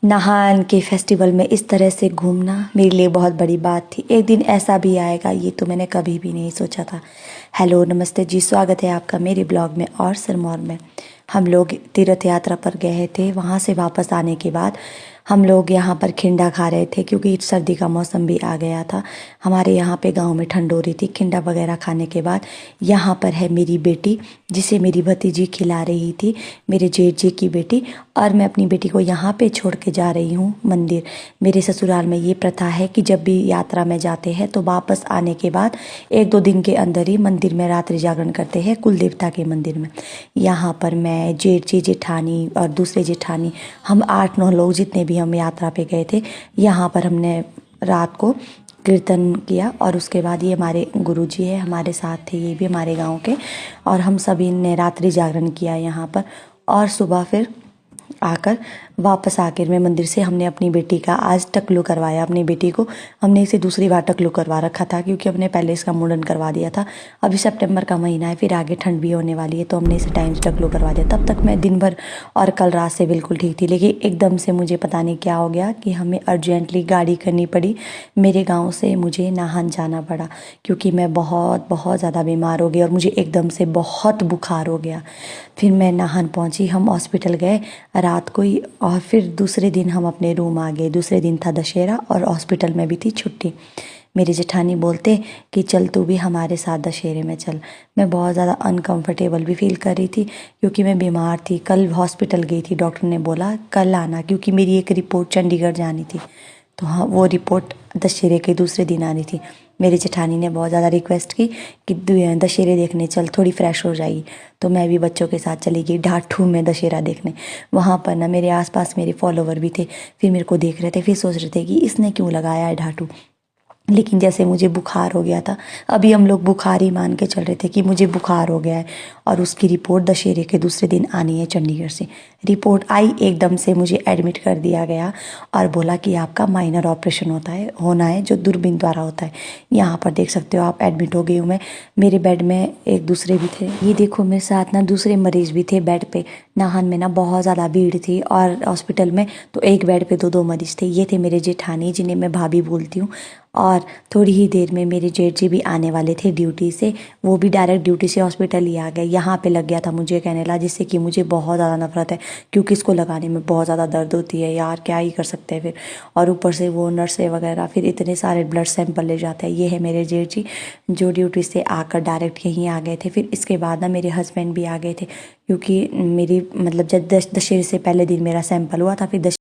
नाहन के फेस्टिवल में इस तरह से घूमना मेरे लिए बहुत बड़ी बात थी। एक दिन ऐसा भी आएगा ये तो मैंने कभी भी नहीं सोचा था। हेलो नमस्ते जी, स्वागत है आपका मेरे ब्लॉग में। और सिरमौर में हम लोग तीर्थ यात्रा पर गए थे। वहाँ से वापस आने के बाद हम लोग यहाँ पर खिंडा खा रहे थे क्योंकि सर्दी का मौसम भी आ गया था। हमारे यहाँ पे गांव में ठंड हो रही थी। खिंडा वगैरह खाने के बाद यहाँ पर है मेरी बेटी, जिसे मेरी भतीजी खिला रही थी, मेरे जेठ जी की बेटी। और मैं अपनी बेटी को यहाँ पे छोड़ के जा रही हूँ मंदिर। मेरे ससुराल में ये प्रथा है कि जब भी यात्रा में जाते हैं तो वापस आने के बाद 1-2 दिन के अंदर ही मंदिर में रात्रि जागरण करते हैं, कुल देवता के मंदिर में। यहाँ पर मैं, जेठ जी, जेठानी और दूसरे जेठानी, हम 8-9 लोग जितने भी हम यात्रा पे गए थे। यहाँ पर हमने रात को कीर्तन किया और उसके बाद ये हमारे गुरुजी है, हमारे साथ थे, ये भी हमारे गांव के। और हम सभी ने रात्रि जागरण किया यहाँ पर। और सुबह फिर आकर वापस आकर मैं मंदिर से हमने अपनी बेटी का आज टकलू करवाया। अपनी बेटी को हमने इसे दूसरी बार टकलू करवा रखा था क्योंकि हमने पहले इसका मुंडन करवा दिया था। अभी सितंबर का महीना है, फिर आगे ठंड भी होने वाली है तो हमने इसे टाइम से टकलू करवा दिया। तब तक मैं दिन भर और कल रात से बिल्कुल ठीक थी, लेकिन एकदम से मुझे पता नहीं क्या हो गया कि हमें अर्जेंटली गाड़ी करनी पड़ी। मेरे गाँव से मुझे नाहन जाना पड़ा क्योंकि मैं बहुत बहुत ज़्यादा बीमार हो गई और मुझे एकदम से बहुत बुखार हो गया। फिर मैं नाहन पहुँची, हम हॉस्पिटल गए रात को ही और फिर दूसरे दिन हम अपने रूम आ गए। दूसरे दिन था दशहरा और हॉस्पिटल में भी थी छुट्टी। मेरी जेठानी बोलते कि चल तू भी हमारे साथ दशहरे में चल। मैं बहुत ज़्यादा अनकंफर्टेबल भी फील कर रही थी क्योंकि मैं बीमार थी। कल हॉस्पिटल गई थी, डॉक्टर ने बोला कल आना क्योंकि मेरी एक रिपोर्ट चंडीगढ़ जानी थी। तो हाँ, वो रिपोर्ट दशहरे के दूसरे दिन आनी थी। मेरी जेठानी ने बहुत ज़्यादा रिक्वेस्ट की कि दशहरे देखने चल, थोड़ी फ्रेश हो जाएगी। तो मैं भी बच्चों के साथ चली गई ढाठू में दशहरा देखने। वहाँ पर ना मेरे आसपास मेरे फॉलोवर भी थे, फिर मेरे को देख रहे थे, फिर सोच रहे थे कि इसने क्यों लगाया है ढाठू। लेकिन जैसे मुझे बुखार हो गया था, अभी हम लोग बुखार ही मान के चल रहे थे कि मुझे बुखार हो गया है और उसकी रिपोर्ट दशहरे के दूसरे दिन आनी है चंडीगढ़ से। रिपोर्ट आई, एकदम से मुझे एडमिट कर दिया गया और बोला कि आपका माइनर ऑपरेशन होना है जो दूरबीन द्वारा होता है। यहाँ पर देख सकते हो आप, एडमिट हो गई हूँ मैं। मेरे बेड में एक दूसरे भी थे, ये देखो मेरे साथ ना दूसरे मरीज़ भी थे बेड पे। नाहन में ना बहुत ज़्यादा भीड़ थी और हॉस्पिटल में तो एक बेड पे 2-2 मरीज़ थे। ये थे मेरे जेठानी, जिन्हें मैं भाभी बोलती हूँ। और थोड़ी ही देर में मेरे जेठ जी भी आने वाले थे ड्यूटी से। वो भी डायरेक्ट ड्यूटी से हॉस्पिटल ही आ गए। यहाँ पे लग गया था मुझे कैनेला, जिससे कि मुझे बहुत ज़्यादा नफरत है क्योंकि इसको लगाने में बहुत ज़्यादा दर्द होती है यार, क्या ही कर सकते हैं फिर। और ऊपर से वो नर्सें वगैरह फिर इतने सारे ब्लड सैंपल ले जाते हैं। ये है मेरे जेठ जी जो ड्यूटी से आकर डायरेक्ट यहीं आ गए थे। फिर इसके बाद ना मेरे हस्बैंड भी आ गए थे क्योंकि मेरी मतलब जब दशहरे से पहले दिन मेरा सैंपल हुआ था, फिर